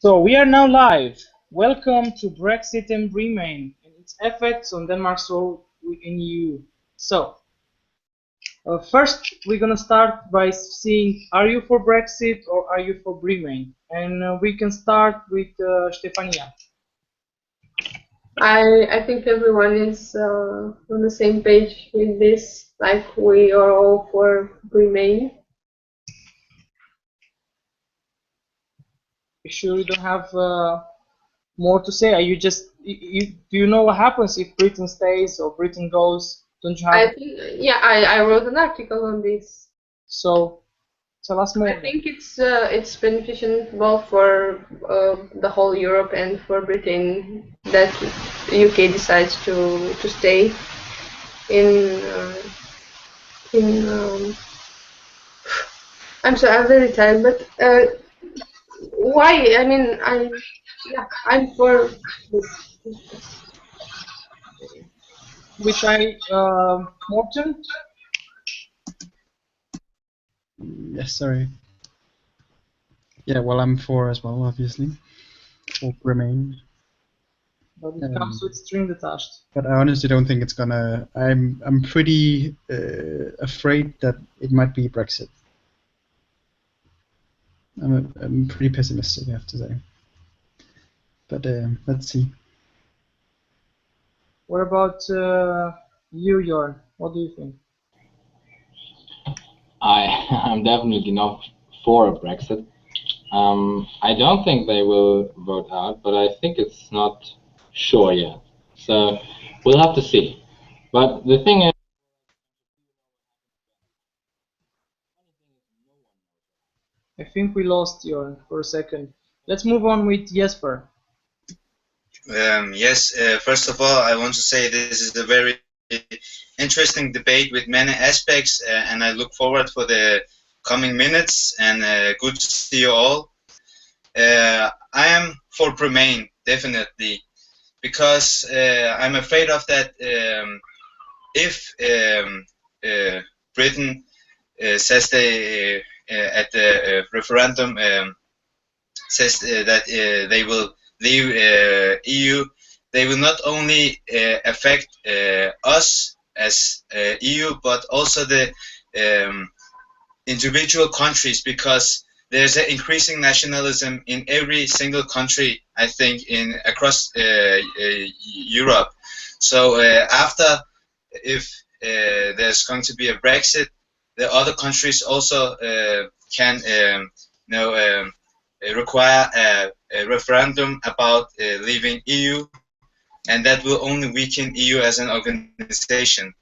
So we are now live. Welcome to Brexit and Bremain and its effects on Denmark's role in EU. So first we're gonna start by seeing, are you for Brexit or are you for Bremain? And we can start with Stefania. I think everyone is on the same page with this. Like we are all for Bremain. You sure you don't have more to say? Are you just do you know what happens if Britain stays or Britain goes? Don't you have? I think I wrote an article on this. So tell us more. I think it's beneficial both for the whole Europe and for Britain that UK decides to stay in. I'm sorry, I'm very tired, but why? I mean, I'm for this. Which Morton? Yes, sorry. Yeah, well, I'm for as well, obviously. For Bremain. But it comes with string attached. But I honestly don't think it's gonna. I'm pretty afraid that it might be Brexit. I'm pretty pessimistic, I have to say. But let's see. What about you, Jorn? What do you think? I'm definitely not for a Brexit. I don't think they will vote out, but I think it's not sure yet. So we'll have to see. But the thing is, I think we lost Jorn for a second. Let's move on with Jesper. Yes, first of all, I want to say this is a very interesting debate with many aspects, and I look forward for the coming minutes, and good to see you all. I am for Bremain, definitely, because I'm afraid of that if Britain says they at the referendum says that they will leave EU, they will not only affect us as EU, but also the individual countries, because there's an increasing nationalism in every single country, I think, across Europe. So if there's going to be a Brexit, the other countries also can require a referendum about leaving EU, and that will only weaken EU as an organization.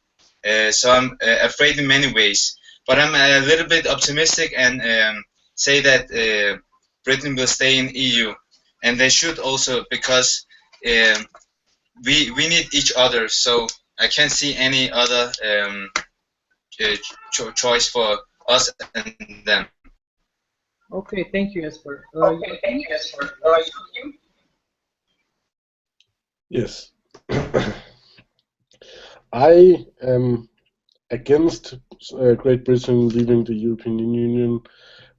So I'm afraid in many ways, but I'm a little bit optimistic and say that Britain will stay in EU, and they should also, because we need each other. So I can't see any other choice for us and them. Okay, thank you, Jesper. Yes. I am against Great Britain leaving the European Union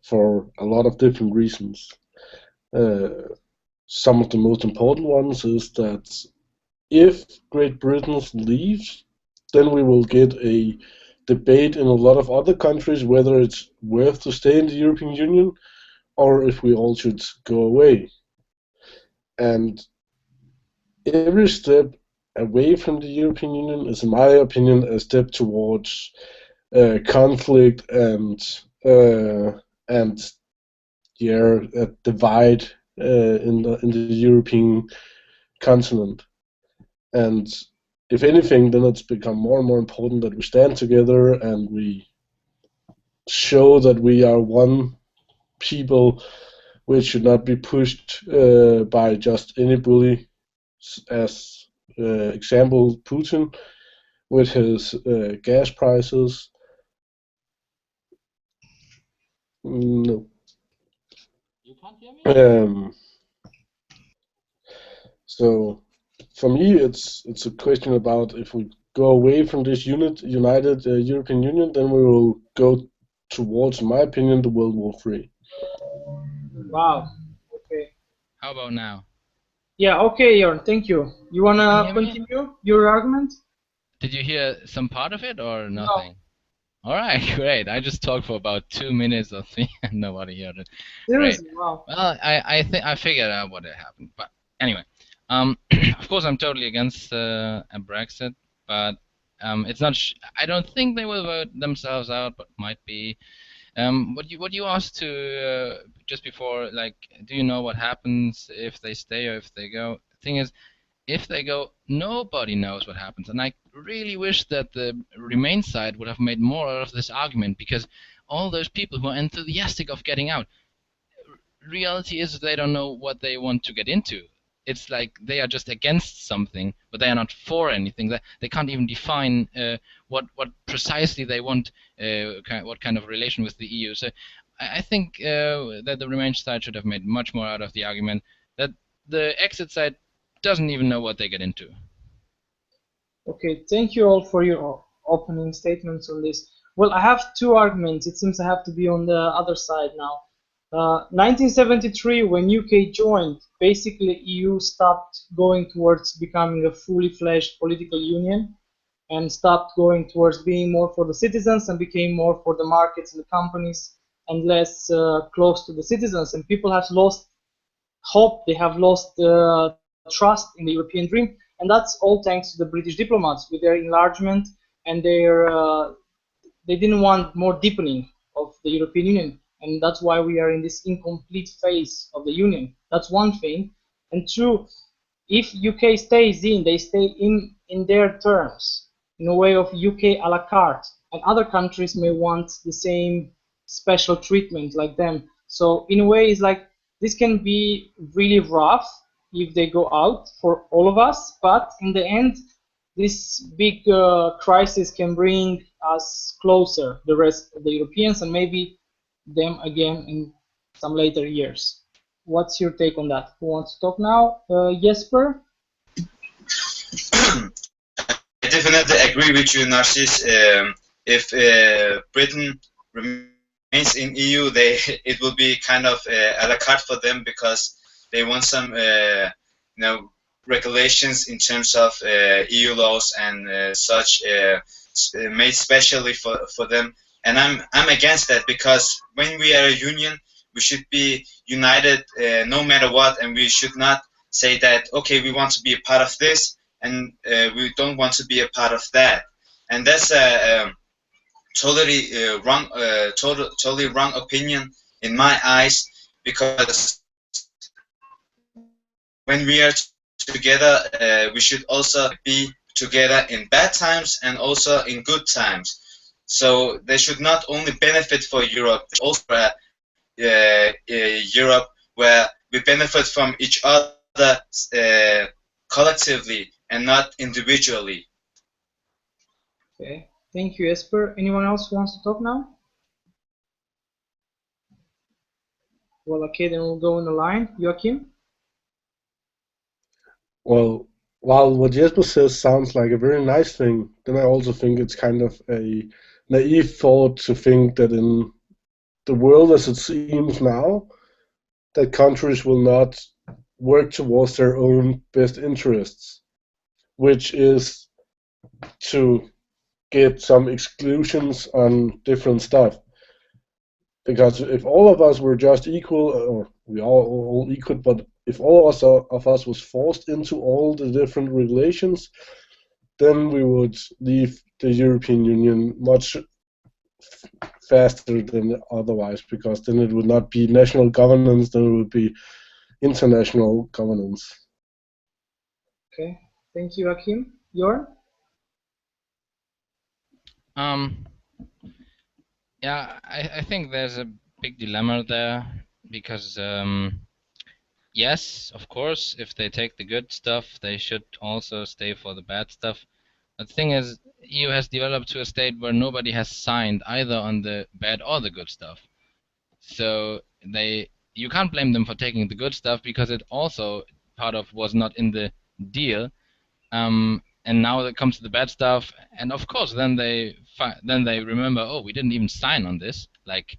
for a lot of different reasons. Some of the most important ones is that if Great Britain leaves, then we will get a debate in a lot of other countries whether it's worth to stay in the European Union or if we all should go away. And every step away from the European Union is, in my opinion, a step towards conflict and a divide in the European continent. And if anything, then it's become more and more important that we stand together and we show that we are one people, which should not be pushed by just any bully. As example, Putin with his gas prices. No. you can't hear me? So for me, it's a question about if we go away from this united European Union, then we will go towards, in my opinion, the World War III. Wow. Okay. How about now? Yeah, okay, Jörn, thank you. You Can you wanna hear me? continue your argument? Did you hear some part of it or No. nothing? All right, great. I just talked for about 2 minutes or three, and nobody heard it. Great. Seriously, wow. Well, I think I figured out what had happened. But anyway, of course, I'm totally against a Brexit, but it's not. I don't think they will vote themselves out, but might be. What you asked to just before, like, do you know what happens if they stay or if they go? Thing is, if they go, nobody knows what happens. And I really wish that the Remain side would have made more out of this argument, because all those people who are enthusiastic of getting out, reality is they don't know what they want to get into. It's like they are just against something, but they are not for anything. They can't even define what precisely they want, what kind of relation with the EU. So I think that the Remain side should have made much more out of the argument that the exit side doesn't even know what they get into. Okay, thank you all for your opening statements on this. Well, I have two arguments. It seems I have to be on the other side now. 1973, when UK joined, basically EU stopped going towards becoming a fully fledged political union and stopped going towards being more for the citizens and became more for the markets and the companies and less close to the citizens. And people have lost hope, they have lost trust in the European dream, and that's all thanks to the British diplomats with their enlargement and their they didn't want more deepening of the European Union, and that's why we are in this incomplete phase of the Union. That's one thing, and two, if UK stays in, they stay in their terms, in a way of UK a la carte, and other countries may want the same special treatment like them. So in a way, it's like this can be really rough if they go out for all of us, but in the end, this big crisis can bring us closer, the rest of the Europeans, and maybe them again in some later years. What's your take on that? Who wants to talk now? Jesper? I definitely agree with you, Narcis. If Britain remains in EU, it will be kind of a la carte for them, because they want some regulations in terms of EU laws and such made specially for them. And I'm against that, because when we are a union, we should be united no matter what, and we should not say that, okay, we want to be a part of this and we don't want to be a part of that. And that's a totally totally wrong opinion in my eyes, because when we are together, we should also be together in bad times and also in good times. So they should not only benefit for Europe, also Europe, where we benefit from each other collectively and not individually. Okay, thank you, Jesper. Anyone else who wants to talk now? Well, okay, then we'll go in the line. Joachim? Well, while what Jesper says sounds like a very nice thing, then I also think it's kind of a naive thought to think that in the world as it seems now, that countries will not work towards their own best interests, which is to get some exclusions on different stuff. Because if all of us were just equal, or we are all equal, but if all of us was forced into all the different regulations, then we would leave the European Union much faster than otherwise, because then it would not be national governance, then it would be international governance. Okay, thank you, Joachim. Jorn? Yeah, I think there's a big dilemma there, because yes, of course, if they take the good stuff, they should also stay for the bad stuff. But the thing is, EU has developed to a state where nobody has signed either on the bad or the good stuff. So you can't blame them for taking the good stuff, because it also part of was not in the deal. And now it comes to the bad stuff, and of course, then they remember, oh, we didn't even sign on this, like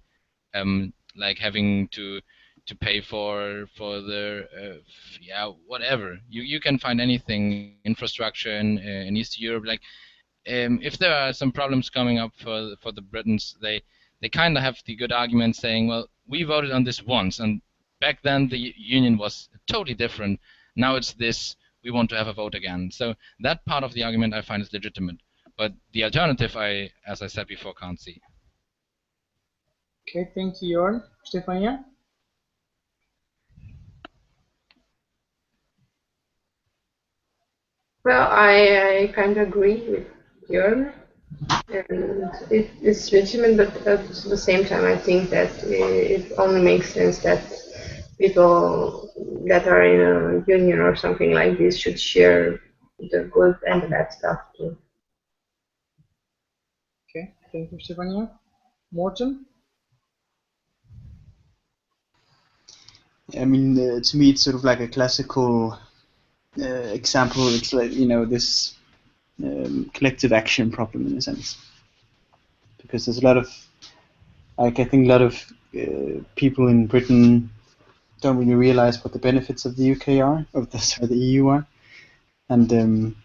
having to to pay for the yeah, whatever. You can find anything, infrastructure in East Europe. Like if there are some problems coming up for the Britons, they kind of have the good argument saying, well, we voted on this once, and back then the union was totally different. Now it's this. We want to have a vote again. So that part of the argument I find is legitimate, but the alternative, as I said before, can't see. Okay, thank you, Jorn. Stefania? Well, I kind of agree with Jörn, and it's legitimate, but at the same time, I think that it only makes sense that people that are in a union or something like this should share the good and the bad stuff too. Okay, thank you, Stefania. Morten? I mean, to me, it's sort of like a classical example. It's like, you know, this collective action problem in a sense, because there's a lot of, like, I think a lot of people in Britain don't really realize what the benefits of the UK are, of the EU are, and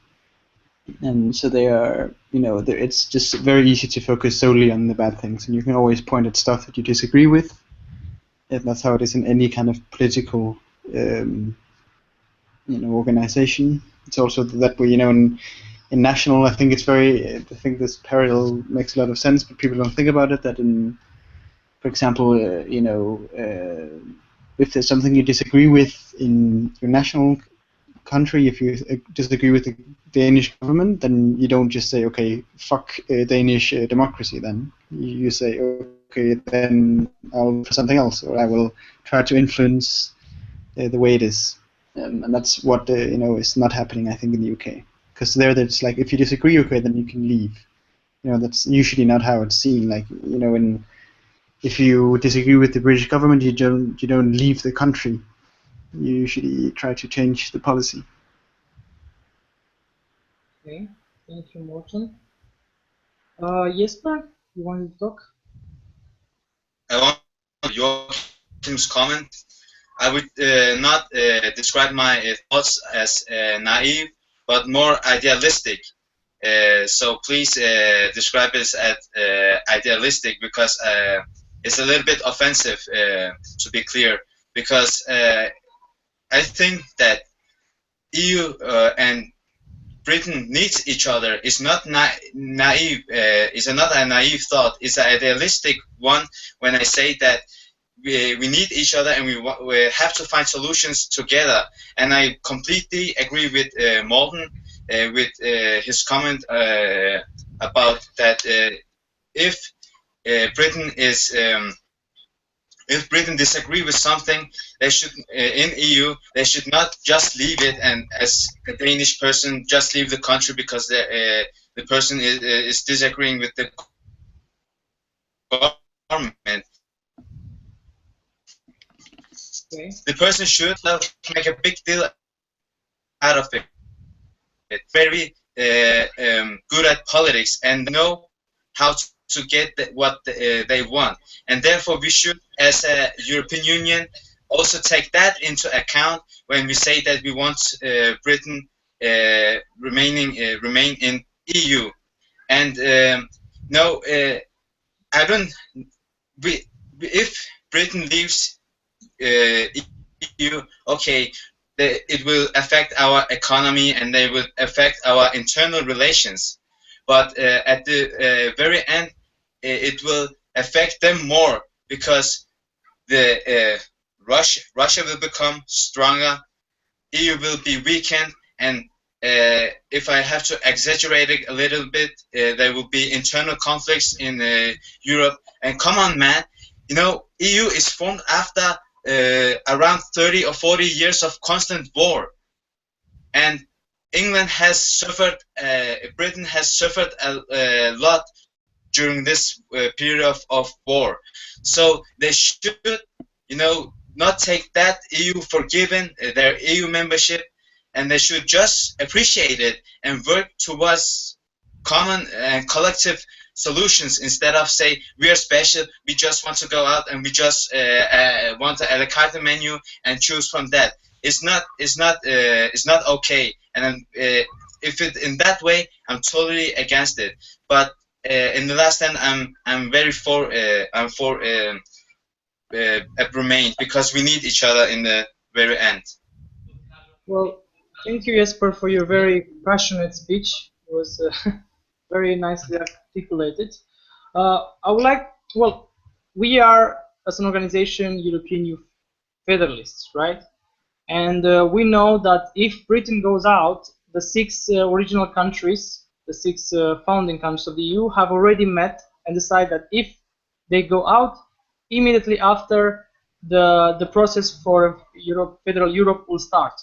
so they are, you know, it's just very easy to focus solely on the bad things, and you can always point at stuff that you disagree with. And that's how it is in any kind of political, organization. It's also that way, in national. I think I think this parallel makes a lot of sense, but people don't think about it. That for example, if there's something you disagree with in your national country, if you disagree with the Danish government, then you don't just say, okay, fuck Danish democracy. Then you say, okay, then I'll vote for something else, or I will try to influence the way it is. And that's what is not happening, I think, in the UK. Because there, it's like, if you disagree, okay, then you can leave. That's usually not how it's seen. Like, if you disagree with the British government, you don't leave the country. You usually try to change the policy. Okay, thank you, Morten. Jesper, you wanted to talk? I want Joachim's comment. I would not describe my thoughts as naive, but more idealistic. So please describe it as idealistic, because it's a little bit offensive, to be clear, because I think that EU and Britain needs each other. It's not naive. It's not a naive thought. It's an idealistic one when I say that we need each other, and we have to find solutions together. And I completely agree with Morten with his comment about that if Britain is if Britain disagree with something, they should in EU they should not just leave it, and as a Danish person just leave the country because the person is disagreeing with the government. Okay. The person should make a big deal out of it. Very good at politics and know how to get what they want, and therefore we should, as a European Union, also take that into account when we say that we want Britain remain in EU. And no, I don't. If Britain leaves EU, okay, it will affect our economy and they will affect our internal relations. But at the very end, it will affect them more, because the Russia will become stronger, EU will be weakened, and if I have to exaggerate it a little bit, there will be internal conflicts in Europe. And come on, man, EU is formed after around 30 or 40 years of constant war, and England has suffered, Britain has suffered a lot during this period of war. So they should, not take that EU for given, their EU membership, and they should just appreciate it and work towards common and collective solutions instead of say we are special, we just want to go out and we just want a la carte menu and choose from that. It's not okay. And if it in that way, I'm totally against it. But in the last end, I'm very for Bremain, because we need each other in the very end. Well, thank you, Jesper, for your very passionate speech. It was very nicely articulated. I would like, well, we are, as an organization, European Youth Federalists, right? And we know that if Britain goes out, the six original countries, the six founding countries of the EU, have already met and decided that if they go out, immediately after the process for Europe, federal Europe will start.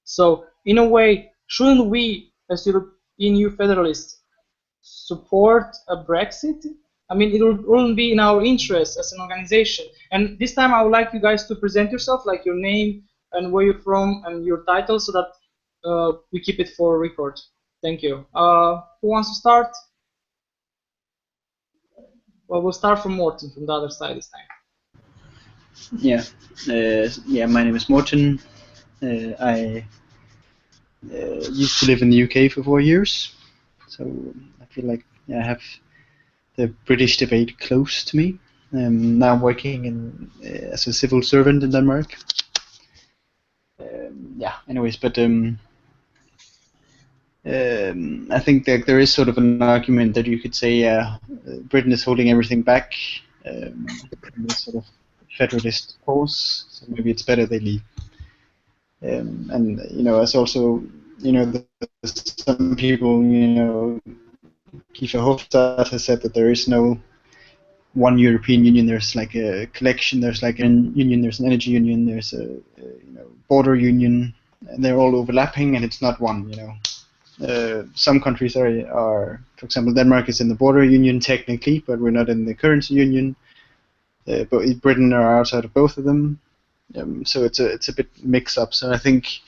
So in a way, shouldn't we, as European EU Federalists, support a Brexit? I mean, it wouldn't be in our interest as an organization. And this time I would like you guys to present yourself, like your name and where you're from and your title, so that we keep it for record. Thank you. Who wants to start? Well, we'll start from Morten, from the other side this time. Yeah, my name is Morten. I used to live in the UK for 4 years, so I feel like I have the British debate close to me. Now I'm working as a civil servant in Denmark. Anyways, but I think that there is sort of an argument that you could say Britain is holding everything back in this sort of federalist cause, so maybe it's better they leave. And as also, there's some people, Kiefer Hofstad has said that there is no one European Union. There's like a collection. There's like an union. There's an energy union. There's a border union. And they're all overlapping, and it's not one. Some countries are, for example, Denmark is in the border union technically, but we're not in the currency union. But Britain are outside of both of them. So it's a bit mix up. So I think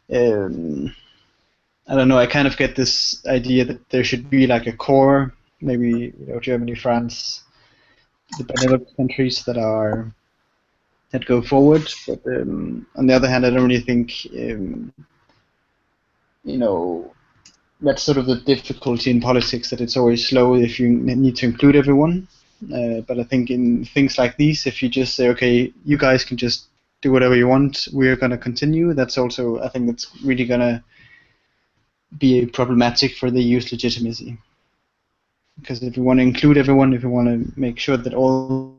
I don't know. I kind of get this idea that there should be like a core, maybe Germany, France, the Benelux countries that go forward. But on the other hand, I don't really think that's sort of the difficulty in politics, that it's always slow if you need to include everyone. But I think in things like these, if you just say, okay, you guys can just do whatever you want, we're going to continue, that's also, I think that's really going to be problematic for the EU's legitimacy. Because if you want to include everyone, if you want to make sure that all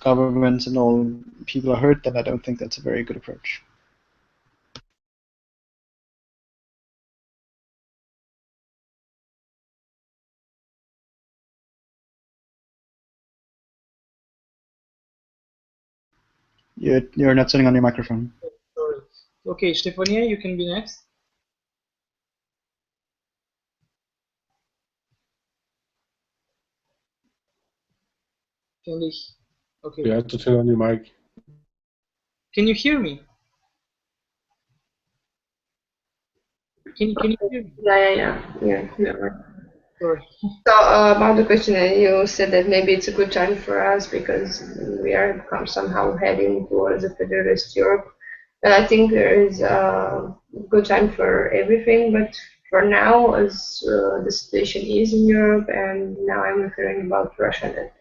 governments and all people are heard, then I don't think that's a very good approach. You're not sitting on your microphone. Sorry. Okay, Stefania, you can be next. Okay. You have to turn on your mic. Can you hear me? Can you hear me? Yeah. Sorry. So about the question, you said that maybe it's a good time for us because we are somehow heading towards a federalist Europe. And I think there is a good time for everything, but for now, as the situation is in Europe, and now I'm referring about Russia that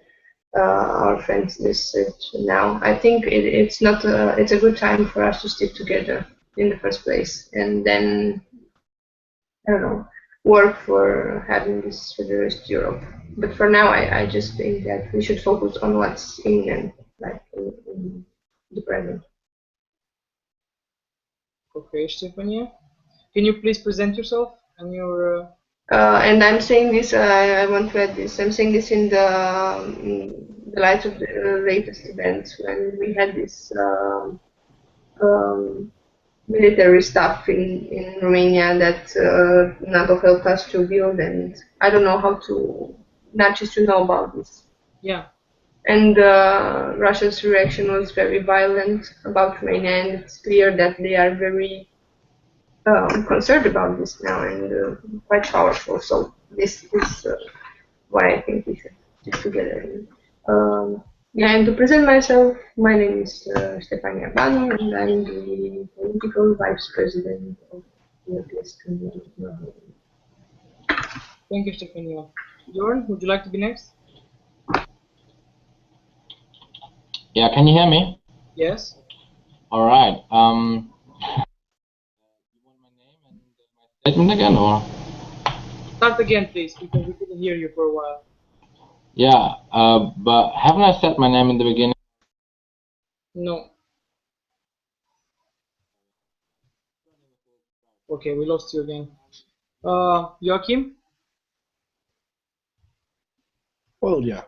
our friends said now, I think it's not it's a good time for us to stick together in the first place, and then I don't know, work for having this federalist Europe. But for now, I just think that we should focus on what's imminent, like in the present. Okay, Stefania, can you please present yourself and your? And I'm saying this. I want to add this. I'm saying this in the light of the latest events when we had this military stuff in Romania that NATO helped us to build, and I don't know how to not just to know about this. Yeah. And Russia's reaction was very violent about Romania, and it's clear that they are very concerned about this now and quite powerful. So this why I think we should stick together. Yeah, and to present myself, my name is Stefania Bano, and I'm the political vice president of the European Union. Thank you, Stefania. Jorn, would you like to be next? Yeah, can you hear me? Yes. All right. You want my name and my statement again, or? Start again, please, because we couldn't hear you for a while. Yeah, but haven't I said my name in the beginning? No. Okay, we lost you again. Joachim? Well, yeah.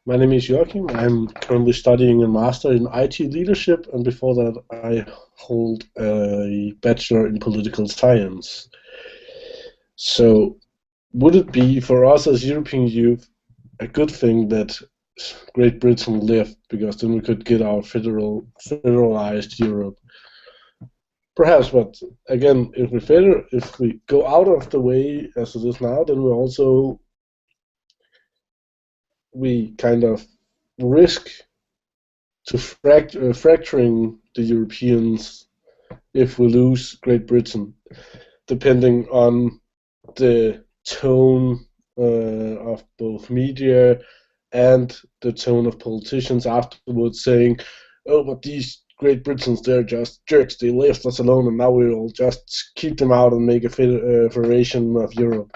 My name is Joachim. I'm currently studying a master in IT leadership, and before that, I hold a bachelor in political science. So, would it be for us as European youth a good thing that Great Britain left, because then we could get our federalized Europe? Perhaps, but again, if we go out of the way as it is now, then we kind of risk to fracturing the Europeans if we lose Great Britain, depending on the tone of both media and the tone of politicians afterwards saying, oh, but these Great Britons, they're just jerks, they left us alone and now we'll just keep them out and make a federation of Europe.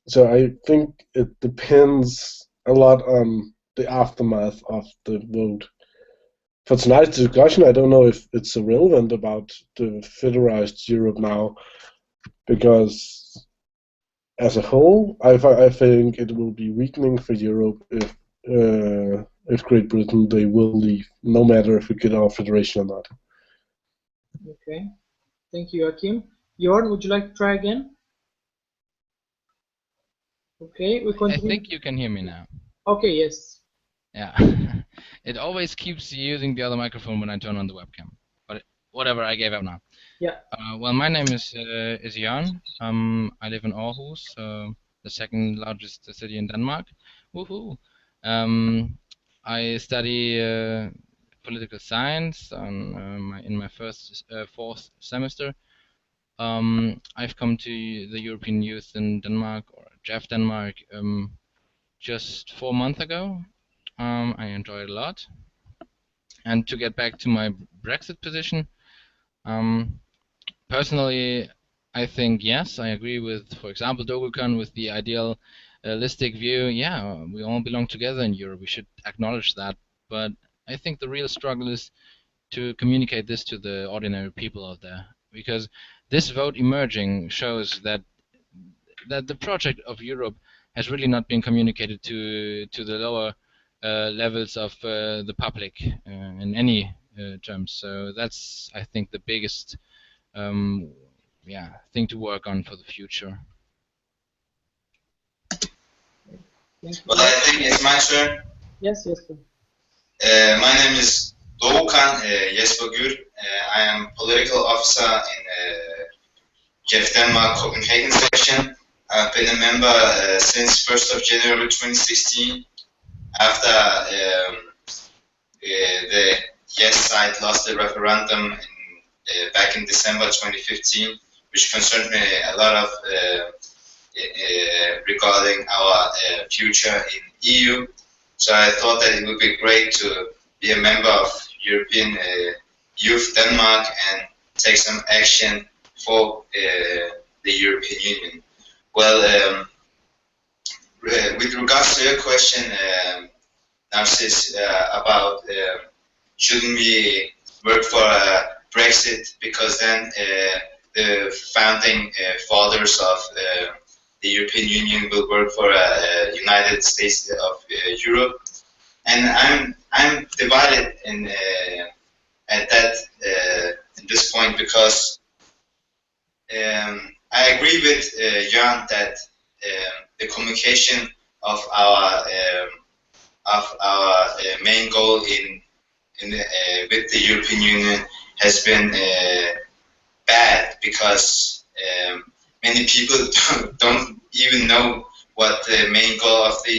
So I think it depends a lot on the aftermath of the vote. For tonight's discussion, I don't know if it's irrelevant about the federalized Europe now, because as a whole, I think it will be weakening for Europe if Great Britain they will leave, no matter if we get our federation or not. Okay. Thank you, Joachim. Jorn, would you like to try again? Okay, we I continue. think you can hear me now. Okay, yes. Yeah. It always keeps using the other microphone when I turn on the webcam. But whatever, I gave up now. Yeah. Well, my name is Jan. I live in Aarhus, the second largest city in Denmark. Woohoo! I study political science in my fourth semester. I've come to the European Youth in Denmark, or JEF Denmark, just 4 months ago. I enjoy it a lot. And to get back to my Brexit position, personally, I think yes, I agree with, for example, Dogukan with the idealistic view. Yeah, we all belong together in Europe. We should acknowledge that. But I think the real struggle is to communicate this to the ordinary people out there, because this vote emerging shows that the project of Europe has really not been communicated to the lower levels of the public in any terms. So that's, I think, the biggest thing to work on for the future. Well, I think it's my turn. Yes, yes, sir. My name is Doğukan Jesper Gur. I am political officer in JEF Denmark Copenhagen section. I've been a member since 1st of January 2016, after the yes side lost the referendum back in December 2015, which concerned me a lot of regarding our future in EU. So I thought that it would be great to be a member of European Youth Denmark and take some action for the European Union. Well, with regards to your question, Narcis, about shouldn't we work for Brexit, because then the founding fathers of the European Union will work for United States of Europe, and I'm divided in at that at this point, because I agree with Jan that the communication of our main goal with the European Union has been bad, because many people don't even know what the main goal of the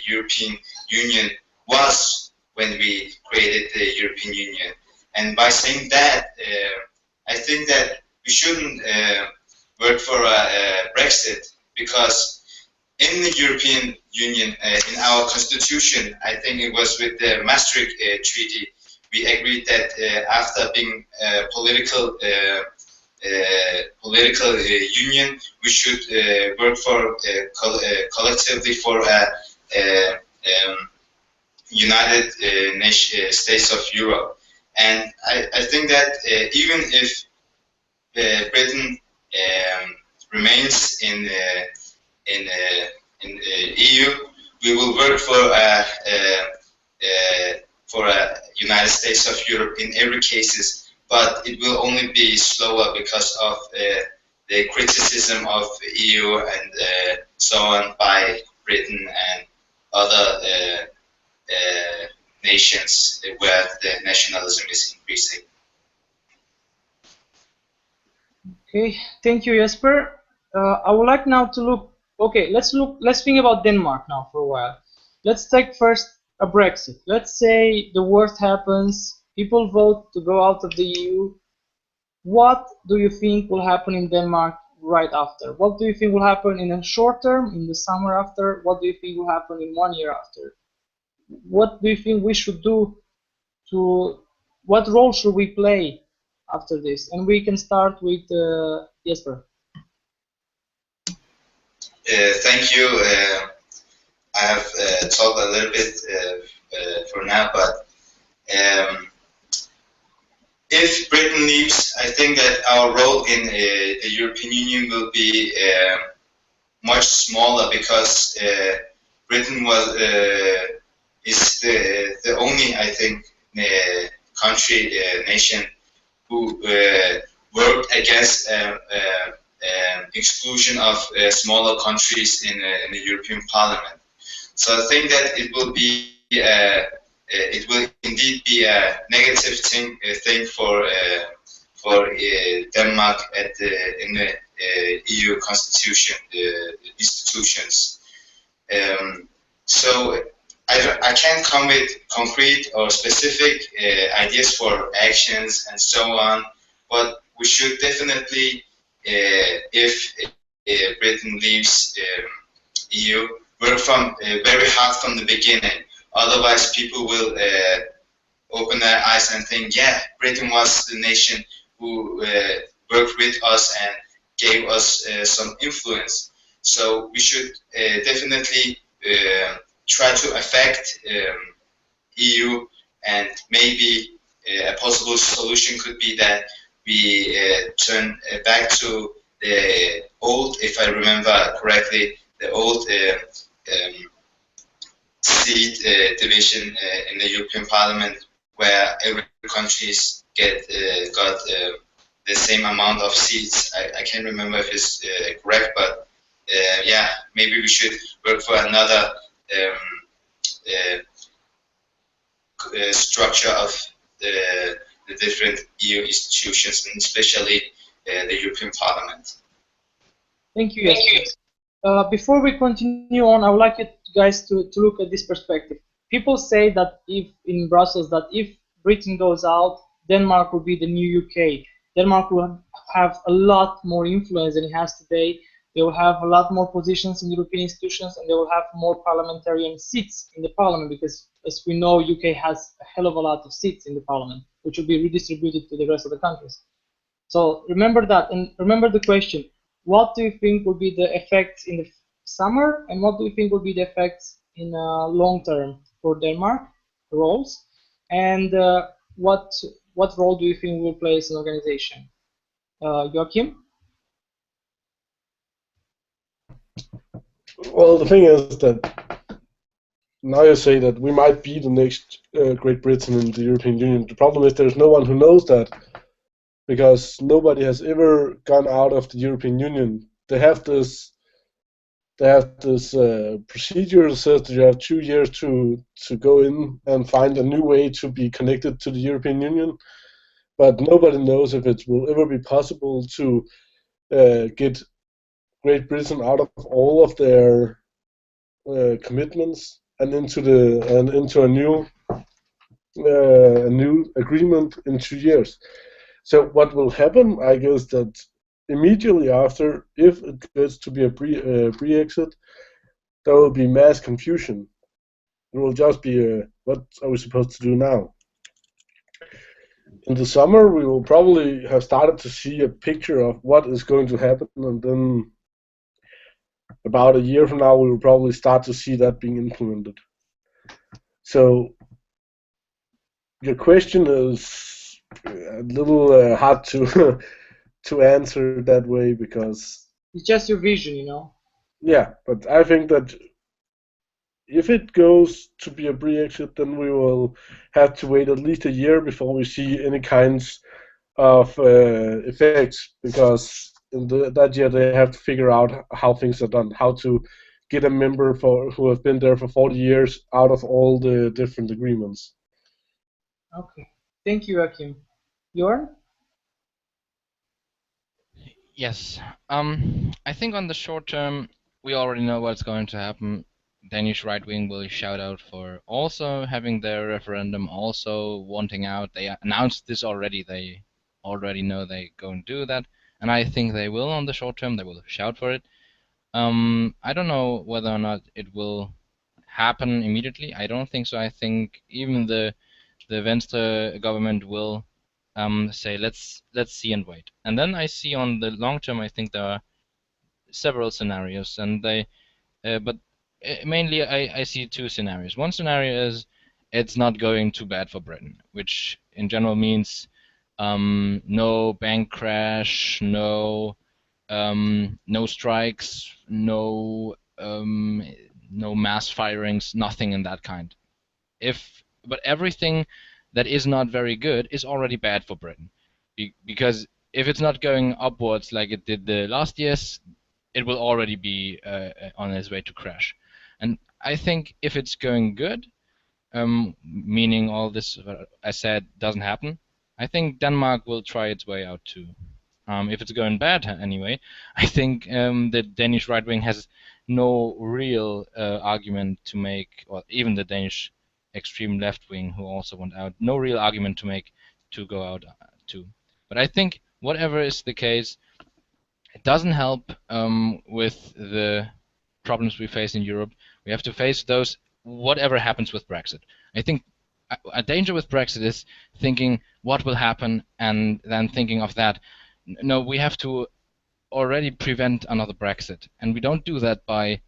European Union was when we created the European Union. And by saying that, I think that we shouldn't work for a Brexit, because in the European Union, in our constitution, I think it was with the Maastricht Treaty, we agreed that after being political union, we should work for collectively for a United States of Europe. And I think that even if Britain remains in EU, we will work for a United States of Europe in every cases, but it will only be slower because of the criticism of EU and so on by Britain and other nations where the nationalism is increasing. Okay, thank you, Jesper. I would like now to look. Okay, let's think about Denmark now for a while. Let's take first a Brexit. Let's say the worst happens, people vote to go out of the EU. What do you think will happen in Denmark right after? What do you think will happen in the short term, in the summer after? What do you think will happen in 1 year after? What do you think we should do what role should we play after this? And we can start with Jesper. Thank you. I have talked a little bit for now, but if Britain leaves, I think that our role in the European Union will be much smaller, because Britain is the only, I think, country, nation who worked against exclusion of smaller countries in the European Parliament. So I think that it will indeed be a negative thing for Denmark in the EU constitution institutions. So I can't come with concrete or specific ideas for actions and so on, but we should definitely, if Britain leaves EU, work very hard from the beginning. Otherwise, people will open their eyes and think, yeah, Britain was the nation who worked with us and gave us some influence. So we should definitely try to affect EU, and maybe a possible solution could be that we turn back to the old, if I remember correctly, the old seat division in the European Parliament, where every countries got the same amount of seats. I can't remember if it's correct, but yeah, maybe we should work for another structure of the different EU institutions, and especially the European Parliament. Thank you. Before we continue on, I would like you guys to look at this perspective. People say that if in Brussels, that if Britain goes out, Denmark will be the new UK. Denmark will have a lot more influence than it has today. They will have a lot more positions in European institutions, and they will have more parliamentarian seats in the parliament, because, as we know, UK has a hell of a lot of seats in the parliament, which will be redistributed to the rest of the countries. So remember that, and remember the question: what do you think will be the effects in the summer, and what do you think will be the effects in long term for Denmark roles, and what role do you think will play as an organization? Joachim? Well, the thing is that now you say that we might be the next Great Britain in the European Union. The problem is there's no one who knows that, because nobody has ever gone out of the European Union. They have this procedure that says that you have 2 years to go in and find a new way to be connected to the European Union, but nobody knows if it will ever be possible to get Great Britain out of all of their commitments and into a new agreement in 2 years. So what will happen, I guess, that immediately after, if it gets to be a pre-exit, there will be mass confusion. It will just be what are we supposed to do now? In the summer, we will probably have started to see a picture of what is going to happen, and then about a year from now, we will probably start to see that being implemented. So your question is a little hard to to answer that way because It's just your vision, you know. yeah, but I think that if it goes to be a pre-exit, then we will have to wait at least a year before we see any kinds of effects because in that year they have to figure out how things are done, how to get a member who have been there for 40 years out of all the different agreements. Okay. Thank you, Akim. Jorn? Yes. I think on the short term, we already know what's going to happen. Danish right wing will shout out for also having their referendum, also wanting out. They announced this already. They already know they're going to do that, and I think they will on the short term. They will shout for it. I don't know whether or not it will happen immediately. I don't think so. I think even the Venstre government will say let's see and wait. And then I see on the long term, I think there are several scenarios, and they but mainly I see two scenarios. One scenario is it's not going too bad for Britain, which in general means no bank crash, no strikes, no mass firings, nothing in that kind. But everything that is not very good is already bad for Britain, because if it's not going upwards like it did the last years, it will already be on its way to crash. And I think if it's going good, meaning all this I said doesn't happen, I think Denmark will try its way out too. If it's going bad anyway, I think the Danish right wing has no real argument to make, or even the Danish extreme left wing who also want out, no real argument to make to go out too. But I think whatever is the case, it doesn't help with the problems we face in Europe. We have to face those whatever happens with Brexit. I think a danger with Brexit is thinking what will happen and then thinking of that. No, we have to already prevent another Brexit, and we don't do that by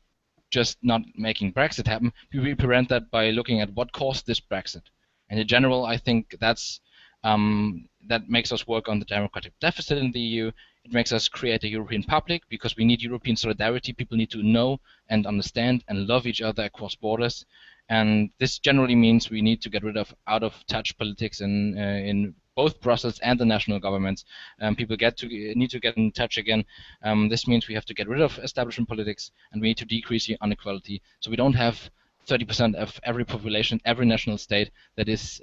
just not making Brexit happen. We prevent that by looking at what caused this Brexit. And in general, I think that makes us work on the democratic deficit in the EU. It makes us create a European public because we need European solidarity. People need to know and understand and love each other across borders. And this generally means we need to get rid of out-of-touch politics in both Brussels and the national governments. People need to get in touch again. This means we have to get rid of establishment politics, and we need to decrease the inequality so we don't have 30% of every population, every national state that is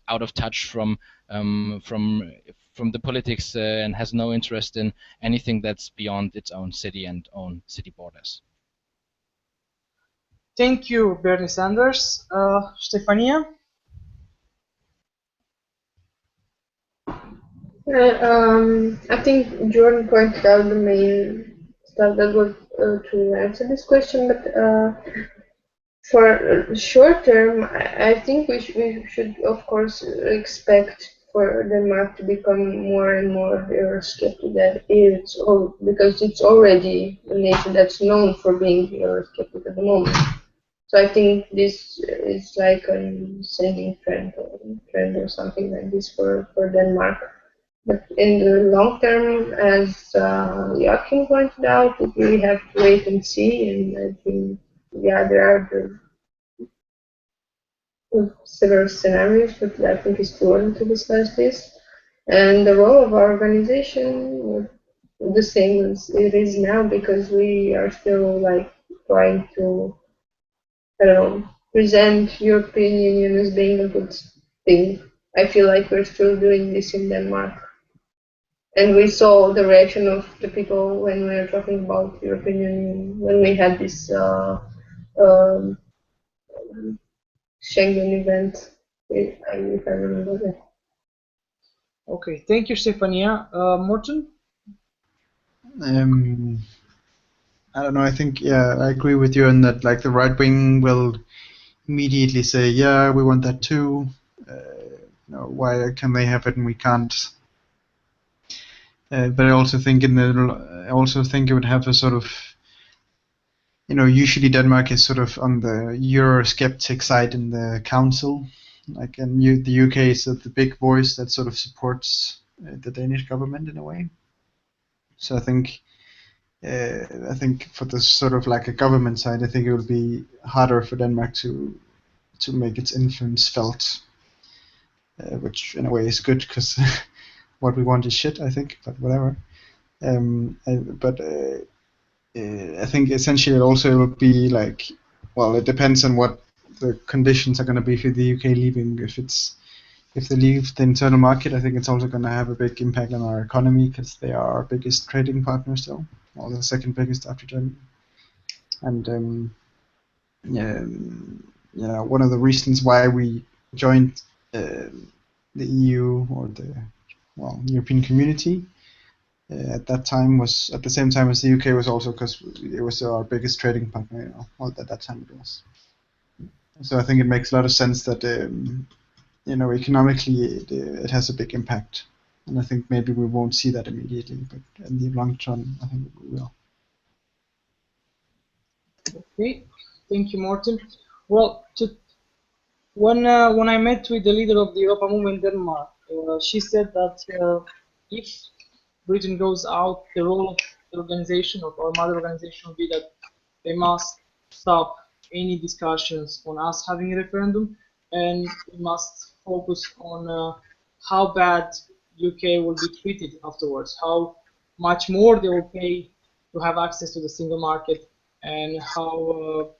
out of touch from the politics and has no interest in anything that's beyond its own city and own city borders. Thank you, Bernie Sanders. Stefania? I think Jordan pointed out the main stuff that was to answer this question, but for short term, I think we should of course expect for Denmark to become more and more Eurosceptic that is, because it's already a nation that's known for being Eurosceptic at the moment. So I think this is like a ascending trend or something like this for Denmark. But in the long term, as Joachim pointed out, we have to wait and see. And I think, yeah, there are several scenarios, but I think it's too early to discuss this. And the role of our organization, the same as it is now, because we are still like trying to, I don't know, present European Union as being a good thing. I feel like we're still doing this in Denmark. And we saw the reaction of the people when we were talking about European Union, when we had this um, Schengen event, if I remember that. Okay, thank you, Stefania. Morten? I don't know. I think I agree with you in that. Like the right wing will immediately say, "Yeah, we want that too." Why can they have it and we can't? But I also think it would have a sort of, usually Denmark is sort of on the Eurosceptic side in the council, and the UK is the big voice that sort of supports the Danish government in a way. So I think for the sort of like a government side, I think it would be harder for Denmark to make its influence felt, which in a way is good because what we want is shit, I think, but whatever. I think essentially it also will be like, well, it depends on what the conditions are going to be for the UK leaving. If they leave the internal market, I think it's also going to have a big impact on our economy because they are our biggest trading partner still, or the second biggest after Germany. And one of the reasons why we joined the EU or the European Community at that time was at the same time as the UK was also because it was our biggest trading partner. Well, at that time it was. So I think it makes a lot of sense that economically it has a big impact, and I think maybe we won't see that immediately, but in the long term, I think we will. Okay, thank you, Morten. Well, when I met with the leader of the Europa movement in Denmark, she said that if Britain goes out, the role of the organization, of our mother organization, will be that they must stop any discussions on us having a referendum, and we must focus on how bad UK will be treated afterwards, how much more they will pay to have access to the single market, and how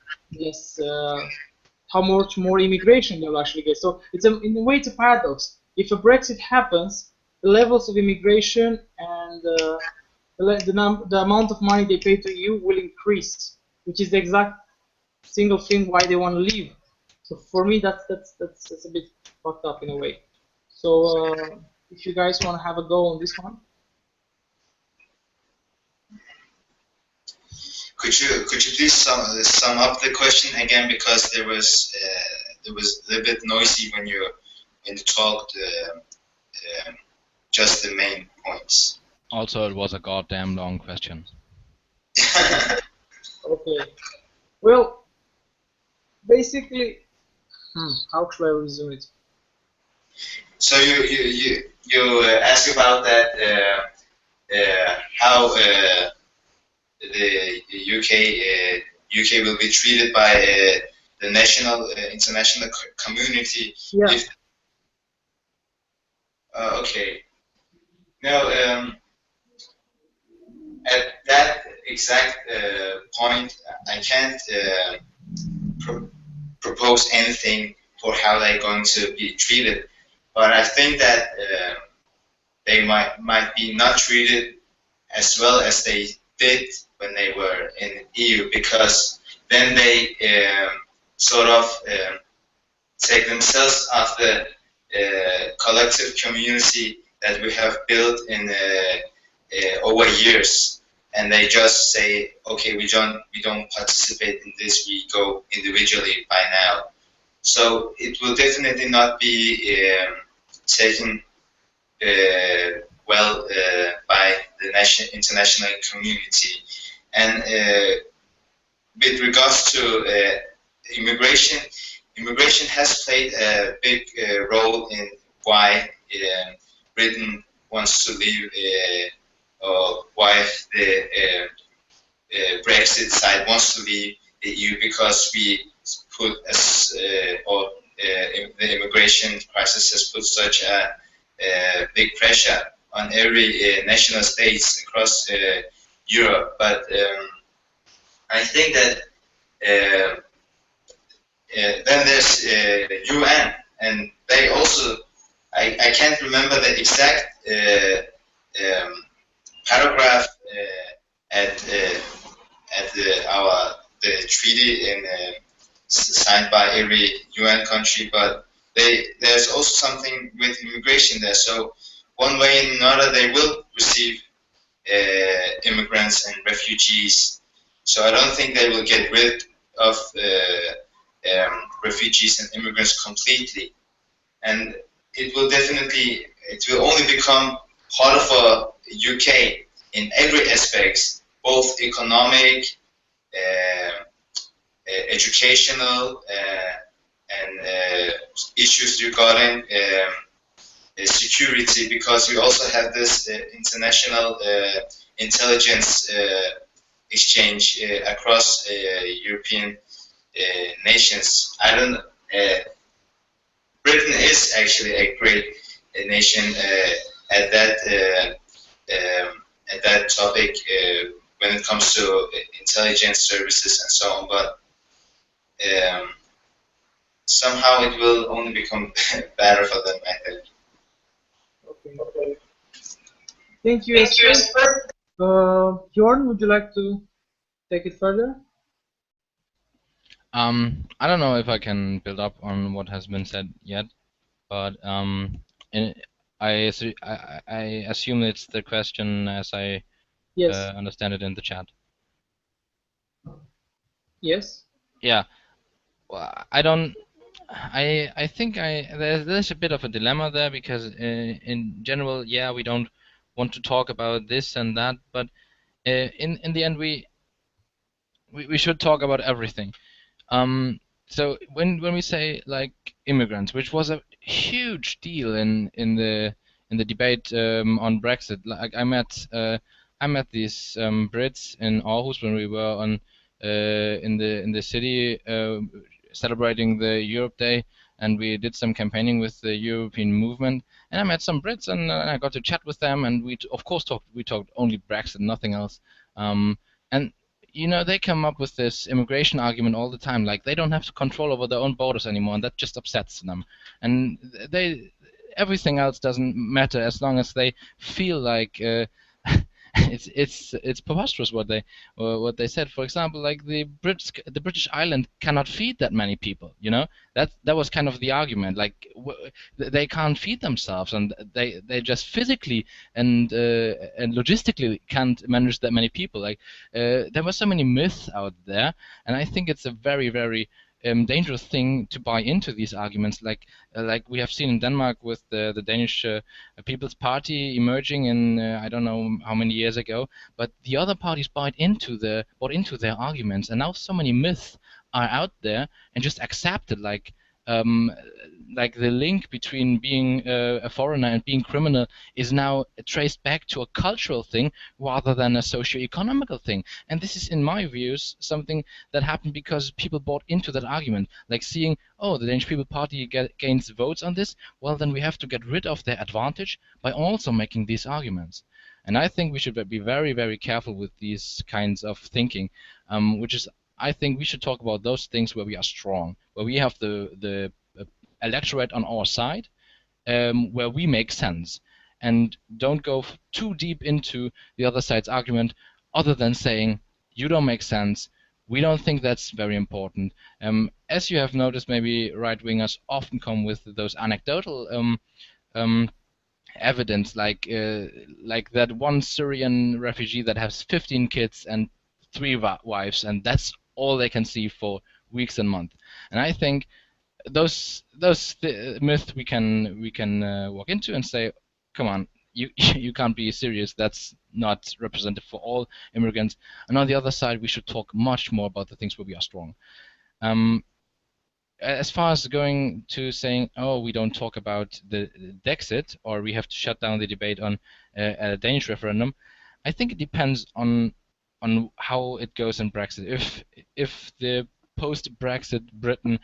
much more immigration they'll actually get. So in a way, it's a paradox. If a Brexit happens, the levels of immigration and the amount of money they pay to EU will increase, which is the exact single thing why they want to leave. So for me, that's a bit fucked up in a way. So if you guys want to have a go on this one. Could you please sum up the question again, because there was a little bit noisy when you talked just the main points. Also, it was a goddamn long question. Okay. Well, basically, how should I resume it? So you ask about that how the UK will be treated by the international community. Yeah. Okay. Now, at that exact point, I can't propose anything for how they're going to be treated, but I think that they might be not treated as well as they did when they were in EU, because then they sort of take themselves off the collective community that we have built in over years, and they just say, okay, we don't participate in this, we go individually by now. So it will definitely not be taken well by the international community. And with regards to immigration has played a big role in why Britain wants to leave, or why the Brexit side wants to leave the EU, because we put the immigration crisis has put such a big pressure on every national states across Europe. But I think that then there's UN, and they also, I can't remember the exact paragraph at our the treaty signed by every UN country, but there's also something with immigration there. So one way or another, they will receive immigrants and refugees. So I don't think they will get rid of refugees and immigrants completely. And it will only become harder for UK in every aspect, both economic, educational, and issues regarding security, because we also have this international intelligence exchange across European nations. I don't. Britain is actually a great nation at that topic when it comes to intelligence services and so on. But somehow it will only become better for them, I think. Okay. Thank you, Esper. Bjorn, would you like to take it further? I don't know if I can build up on what has been said yet, but I assume it's the question as I Yes. understand it in the chat. Yes. Yeah. Well, I think there's a bit of a dilemma there, because in general, yeah, we don't want to talk about this and that, but in the end we should talk about everything. So when we say like immigrants, which was a huge deal in the debate on Brexit, like I met these Brits in Aarhus when we were on in the city celebrating the Europe Day, and we did some campaigning with the European movement. And I met some Brits, and I got to chat with them, and of course talked only Brexit, nothing else. And you know, they come up with this immigration argument all the time, like they don't have control over their own borders anymore, and that just upsets them. And everything else doesn't matter as long as they feel like it's preposterous what they said. For example, like the British island cannot feed that many people. You know, that was kind of the argument. Like they can't feed themselves, and they just physically and logistically can't manage that many people. Like there were so many myths out there, and I think it's a very very dangerous thing to buy into these arguments, like we have seen in Denmark with the Danish People's Party emerging in I don't know how many years ago, but the other parties bought into their arguments, and now so many myths are out there and just accepted, like the link between being a foreigner and being criminal is now traced back to a cultural thing rather than a socio-economical thing. And this is, in my views, something that happened because people bought into that argument, like seeing, oh, the Danish People Party gains votes on this, well, then we have to get rid of their advantage by also making these arguments. And I think we should be very, very careful with these kinds of thinking, which is, I think we should talk about those things where we are strong, where we have the electorate on our side, where we make sense, and don't go too deep into the other side's argument, other than saying, you don't make sense, we don't think that's very important. As you have noticed, maybe right-wingers often come with those anecdotal evidence, like that one Syrian refugee that has 15 kids and 3 wives, and that's all they can see for weeks and months. And I think those myths we can walk into and say, come on, you you can't be serious. That's not representative for all immigrants. And on the other side, we should talk much more about the things where we are strong. As far as going to saying, oh, we don't talk about the Brexit, or we have to shut down the debate on a Danish referendum, I think it depends on how it goes in Brexit. If the post-Brexit Britain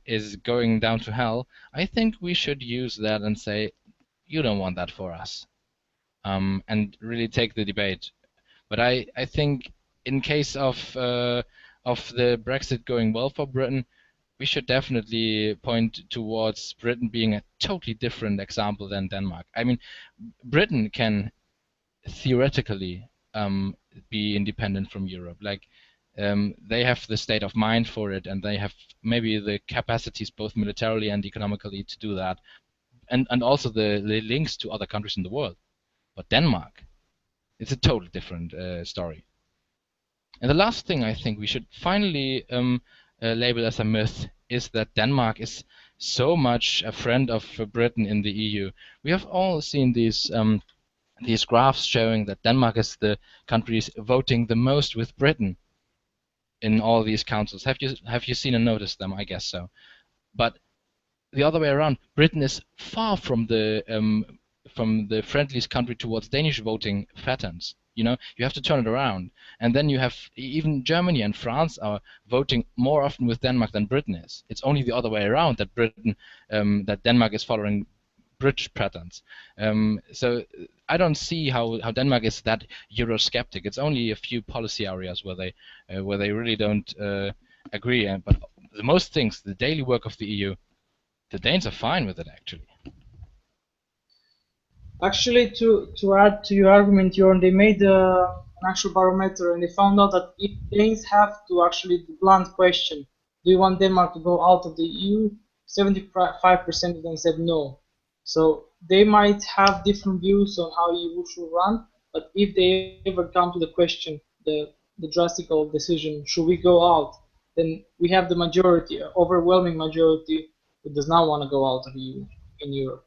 is going down to hell, I think we should use that and say, you don't want that for us, and really take the debate. But I think in case of the Brexit going well for Britain, we should definitely point towards Britain being a totally different example than Denmark. I mean, Britain can theoretically be independent from Europe. Like they have the state of mind for it, and they have maybe the capacities, both militarily and economically, to do that, and also the links to other countries in the world. But Denmark, it's a totally different story. And the last thing I think we should finally label as a myth is that Denmark is so much a friend of Britain in the EU. We have all seen these graphs showing that Denmark is the country voting the most with Britain in all these councils. Have you seen and noticed them? I guess so. But the other way around, Britain is far from the friendliest country towards Danish voting patterns. You know, you have to turn it around, and then you have even Germany and France are voting more often with Denmark than Britain is. It's only the other way around that that Denmark is following British patterns. So I don't see how Denmark is that Eurosceptic. It's only a few policy areas where they really don't agree. But the most things, the daily work of the EU, the Danes are fine with it, actually. Actually, to add to your argument, Jorn, they made an actual barometer and they found out that if Danes have to actually the blunt question, do you want Denmark to go out of the EU? 75% of them said no. So they might have different views on how EU should run, but if they ever come to the question, the drastic decision, should we go out, then we have the majority, overwhelming majority, who does not want to go out of EU in Europe.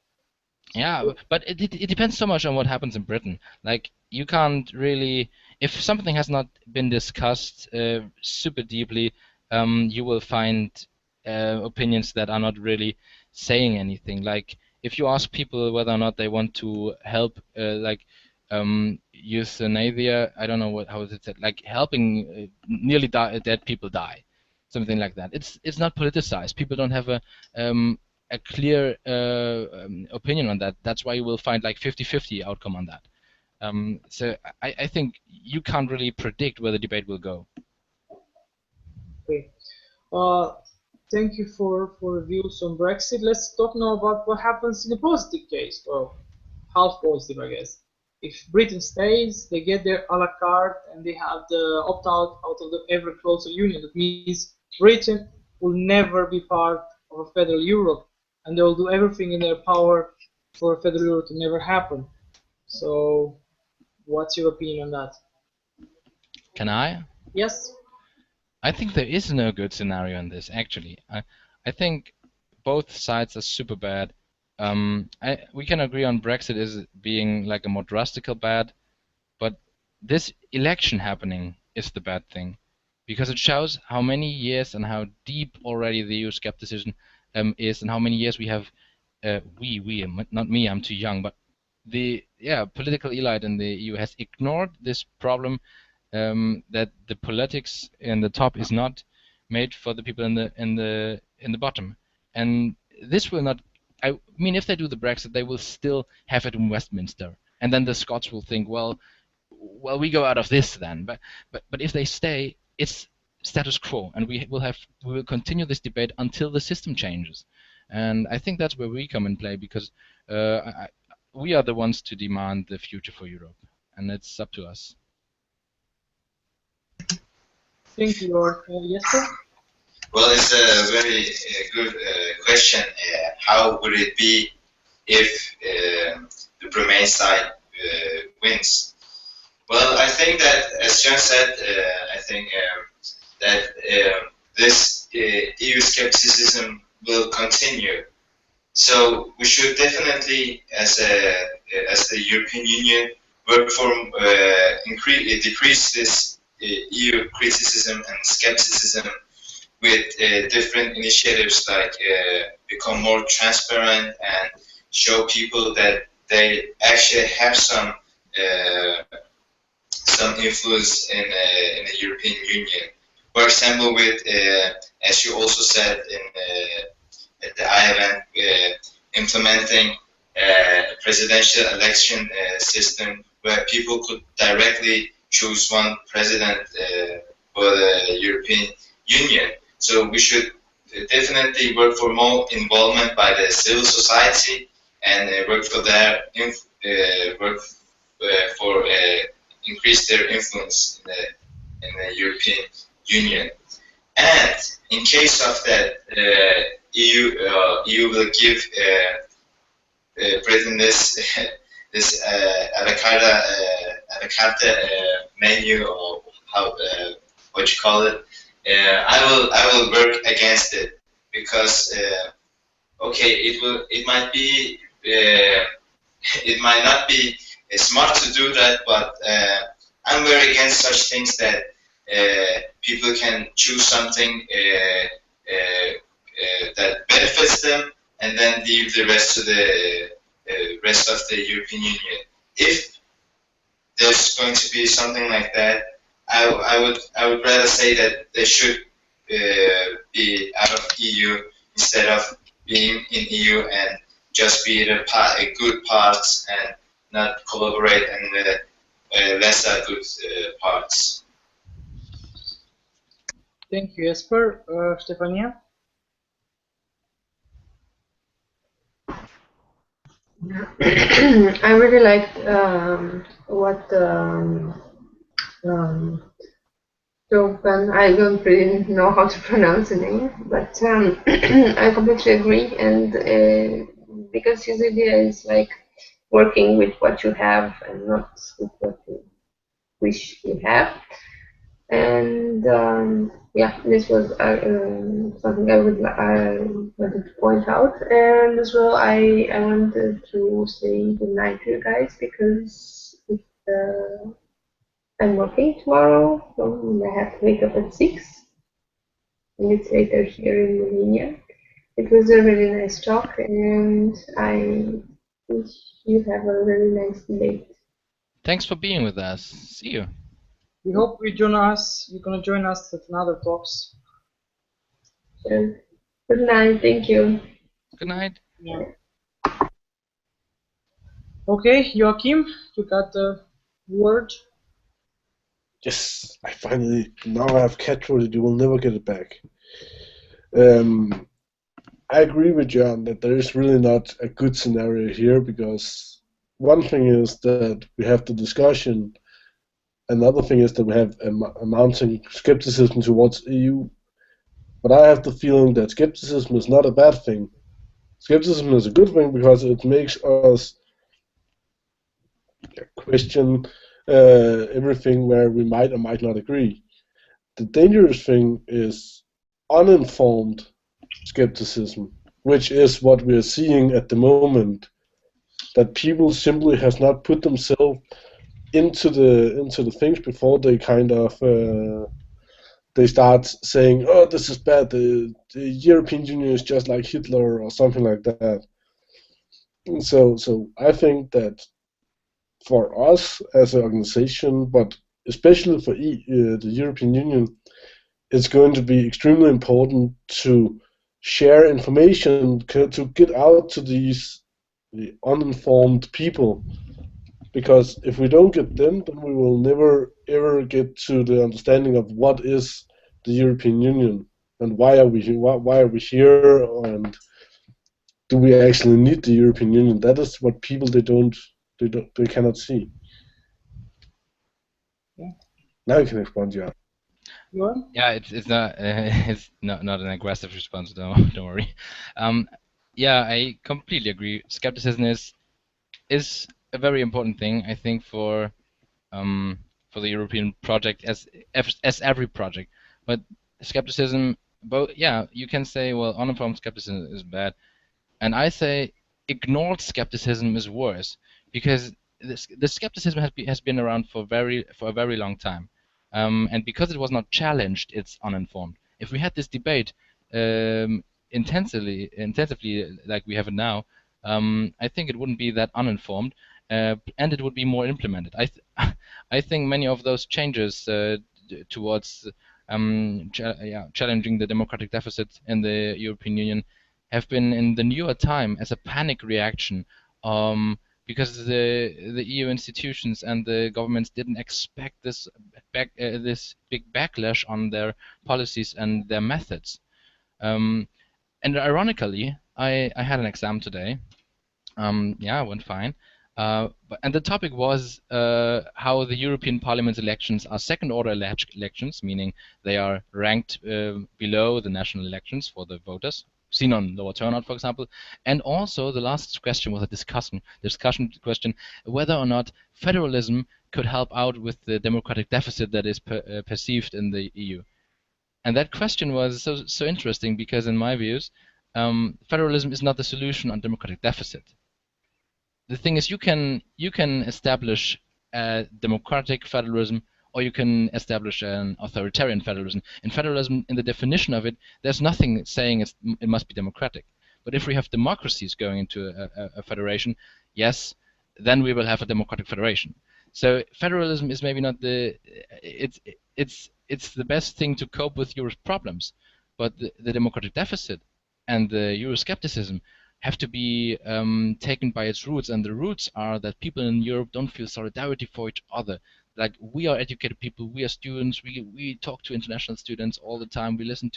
Yeah, but it depends so much on what happens in Britain. Like, you can't really, if something has not been discussed super deeply, you will find opinions that are not really saying anything. Like, if you ask people whether or not they want to help, euthanasia, I don't know how is it said, like helping nearly dead people die, something like that. It's not politicized. People don't have a clear opinion on that. That's why you will find like 50-50 outcome on that. So I think you can't really predict where the debate will go. Okay. Thank you for views on Brexit. Let's talk now about what happens in the positive case. Well, half positive, I guess. If Britain stays, they get their a la carte and they have the opt-out out of the ever closer union. That means Britain will never be part of a federal Europe, and they will do everything in their power for a federal Europe to never happen. So, what's your opinion on that? Can I? Yes. I think there is no good scenario in this, actually. I think both sides are super bad. We can agree on Brexit as being like a more drastical bad, but this election happening is the bad thing, because it shows how many years and how deep already the EU skepticism is, and how many years we have, not me, I'm too young, but the political elite in the EU has ignored this problem, that the politics in the top is not made for the people in the bottom, and this will not. I mean, if they do the Brexit, they will still have it in Westminster, and then the Scots will think, well, we go out of this then. But if they stay, it's status quo, and we will continue this debate until the system changes, and I think that's where we come in play, because we are the ones to demand the future for Europe, and it's up to us. Thank you, Lord. Yes, sir? Well, it's a very good question. How would it be if the Bremain side wins? Well, I think that, as John said, I think that this EU skepticism will continue. So we should definitely, as the European Union, work for decrease this EU criticism and skepticism with different initiatives, like become more transparent and show people that they actually have some influence in the European Union. For example, with as you also said at the IMF, implementing a presidential election system where people could directly choose one president for the European Union. So we should definitely work for more involvement by the civil society and work for their increase their influence in the European Union. And in case of that, EU will give Britain this a la carte menu, or how what you call it. I will work against it, because okay, it might be it might not be smart to do that, but I'm very against such things, that people can choose something that benefits them, and then leave the rest to the rest of the European Union. If there's going to be something like that, I would rather say that they should be out of EU, instead of being in EU and just be a good parts, and not collaborate in the lesser good parts. Thank you, Jesper. Stefania? I really liked what Jovan, I don't really know how to pronounce the name, but I completely agree. And because his idea is like working with what you have and not with what you wish you have. And yeah, this was something I wanted to point out. And as well, I wanted to say good night to you guys, because I'm working tomorrow, so I have to wake up at 6, and it's later here in Romania. It was a really nice talk, and I wish you have a really nice day. Thanks for being with us. See you. We hope you're gonna join us at another talks. So, good night, thank you. Good night. Yeah. Okay, Joachim, you got the word. Yes, I finally, now I have captured it, you will never get it back. I agree with John that there is really not a good scenario here, because one thing is that we have the discussion, another thing is that we have a mounting skepticism towards EU. But I have the feeling that skepticism is not a bad thing. Skepticism is a good thing, because it makes us question everything where we might or might not agree. The dangerous thing is uninformed skepticism, which is what we are seeing at the moment. That people simply has not put themselves into the things before they kind of they start saying, "Oh, this is bad. The European Union is just like Hitler," or something like that. So I think that for us as an organization, but especially for the European Union, it's going to be extremely important to share information, to get out to these uninformed people. Because if we don't get them, then we will never ever get to the understanding of what is the European Union, and why are we here, and do we actually need the European Union? That is what people they cannot see. Yeah. Now you can respond, Jan. Johan? Yeah, it's not it's not an aggressive response. Don't worry. Yeah, I completely agree. Skepticism is a very important thing, I think, for the European project, as every project. But skepticism, both, yeah, you can say, well, uninformed skepticism is bad, and I say ignored skepticism is worse, because the skepticism has been around for a very long time, and because it was not challenged, it's uninformed. If we had this debate intensively like we have it now, I think it wouldn't be that uninformed, and it would be more implemented. I think many of those changes towards challenging the democratic deficit in the European Union have been in the newer time as a panic reaction, because the EU institutions and the governments didn't expect this big backlash on their policies and their methods. And ironically, I had an exam today. Yeah, it went fine. And the topic was how the European Parliament elections are second-order elections, meaning they are ranked below the national elections for the voters, seen on lower turnout, for example. And also, the last question was a discussion question whether or not federalism could help out with the democratic deficit that is perceived in the EU. And that question was so interesting because, in my views, federalism is not the solution on democratic deficit. The thing is, you can establish a democratic federalism, or you can establish an authoritarian federalism. In federalism, in the definition of it, there's nothing saying it must be democratic. But if we have democracies going into a federation, yes, then we will have a democratic federation. So federalism is maybe not it's the best thing to cope with Europe's problems, but the democratic deficit and the Euroscepticism have to be taken by its roots, and the roots are that people in Europe don't feel solidarity for each other. Like, we are educated people, we are students, we talk to international students all the time, we listen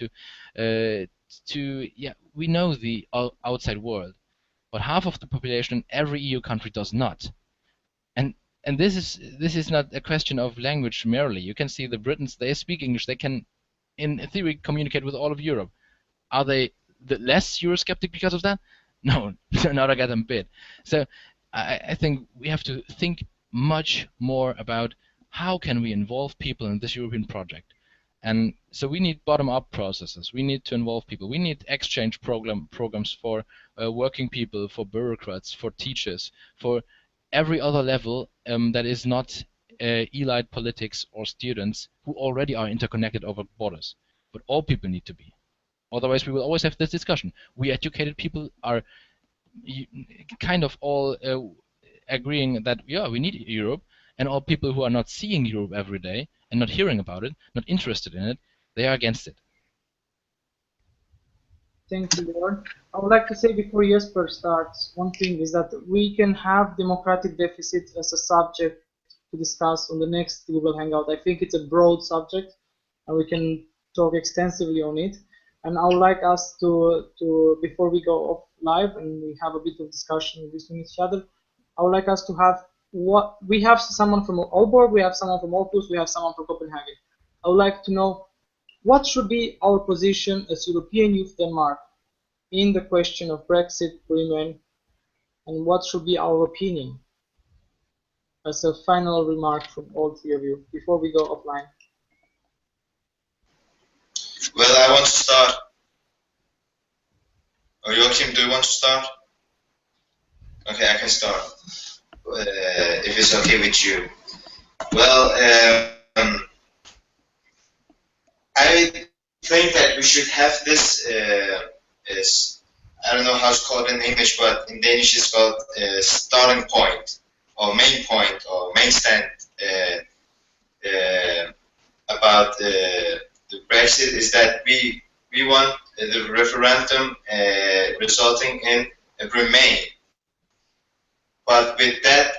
we know the outside world, but half of the population in every EU country does not. And this is not a question of language merely. You can see the Britons, they speak English, they can in theory communicate with all of Europe. Are they less Eurosceptic because of that? No, not a goddamn bit. So I think we have to think much more about how can we involve people in this European project. And so we need bottom-up processes. We need to involve people. We need exchange programs for working people, for bureaucrats, for teachers, for every other level that is not elite politics or students who already are interconnected over borders. But all people need to be. Otherwise, we will always have this discussion. We educated people are kind of all agreeing that, yeah, we need Europe, and all people who are not seeing Europe every day and not hearing about it, not interested in it, they are against it. Thank you, Lord. I would like to say before Jesper starts, one thing is that we can have democratic deficit as a subject to discuss on the next Google Hangout. I think it's a broad subject, and we can talk extensively on it. And I would like us to before we go off live and we have a bit of discussion between each other, I would like us to have what we have someone from Aalborg, we have someone from Aarhus, we have someone from Copenhagen. I would like to know what should be our position as European Youth Denmark in the question of Brexit, Bremain, and what should be our opinion as a final remark from all three of you before we go offline. Well, I want to start. Oh, Joachim, do you want to start? Okay, I can start. If it's okay with you. Well, I think that we should have this, I don't know how it's called in English, but in Danish it's called starting point, or main stand about the Brexit, is that we want the referendum resulting in a Bremain, but with that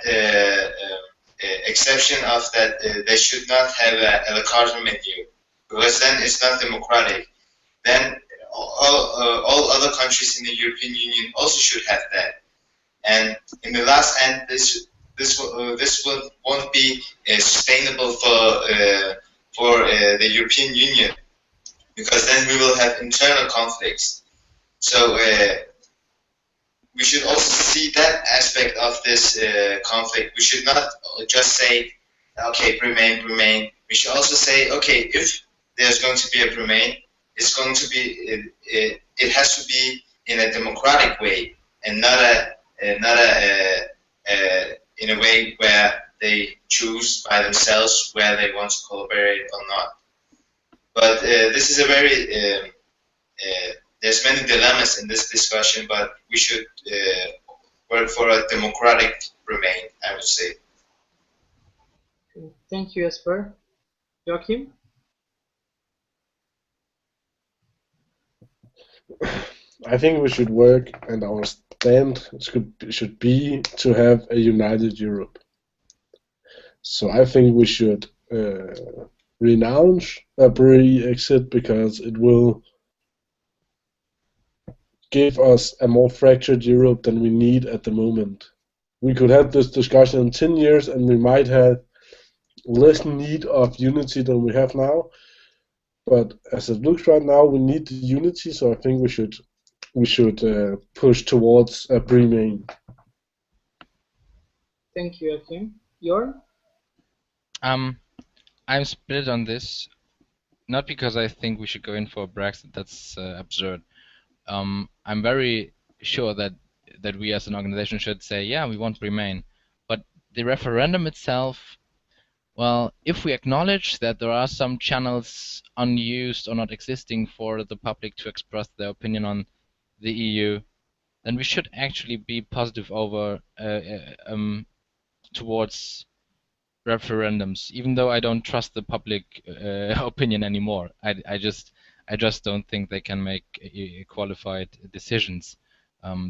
exception of that they should not have a la carte menu, because then it's not democratic. Then all other countries in the European Union also should have that. And in the last end, this won't be sustainable for the European Union, because then we will have internal conflicts. So we should also see that aspect of this conflict. We should not just say, okay, Bremain. We should also say, okay, if there's going to be a Bremain, it's going to be it has to be in a democratic way, and not in a way where they choose by themselves where they want to collaborate or not. But this is a very there's many dilemmas in this discussion, but we should work for a democratic Bremain, I would say. Thank you, Jesper. Joachim? I think we should work, and our stand should be to have a united Europe. So I think we should renounce a Brexit, because it will give us a more fractured Europe than we need at the moment. we could have this discussion in 10 years and we might have less need of unity than we have now. But as it looks right now, we need the unity, so I think we should push towards a Bremain. Thank you, Akim. Jorn? I'm split on this, not because I think we should go in for a Brexit. That's absurd. I'm very sure that we as an organization should say, yeah, we want Remain. But the referendum itself, well, if we acknowledge that there are some channels unused or not existing for the public to express their opinion on the EU, then we should actually be positive over towards referendums, even though I don't trust the public opinion anymore. I just don't think they can make qualified decisions.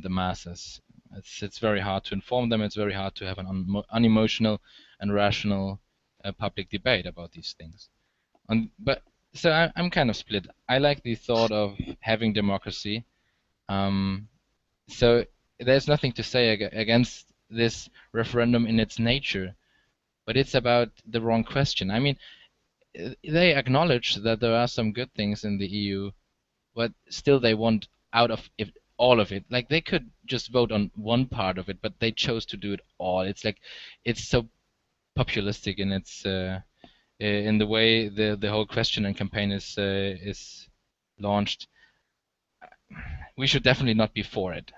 The masses. It's very hard to inform them. It's very hard to have an unemotional and rational public debate about these things. But so I'm kind of split. I like the thought of having democracy. So there's nothing to say against this referendum in its nature, but it's about the wrong question. I mean, they acknowledge that there are some good things in the EU, but still they want out of it, all of it. Like they could just vote on one part of it, but they chose to do it all. It's like it's so populistic in its in the way the whole question and campaign is launched. We should definitely not be for it.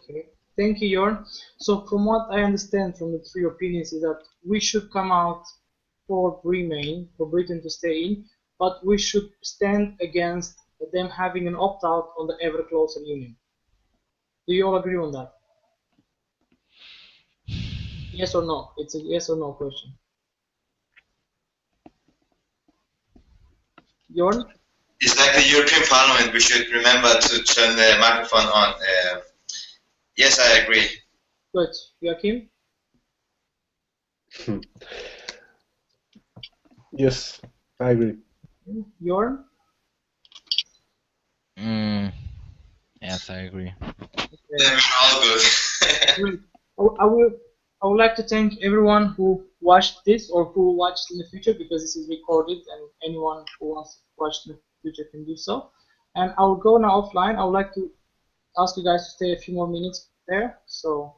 Okay. Thank you, Jorn. So from what I understand from the three opinions is that we should come out for Remain, for Britain to stay in, but we should stand against them having an opt-out on the ever closer union. Do you all agree on that? Yes or no? It's a yes or no question. Jorn? It's like the European Parliament. We should remember to turn the microphone on. Yes, I agree. Good. Joachim? Yes, I agree. Jorn? Yes, I agree. Okay. Then we're all good. I would like to thank everyone who watched this or who watched in the future, because this is recorded and anyone who wants to watch in the future can do so. And I will go now offline. I would like to ask you guys to stay a few more minutes there. So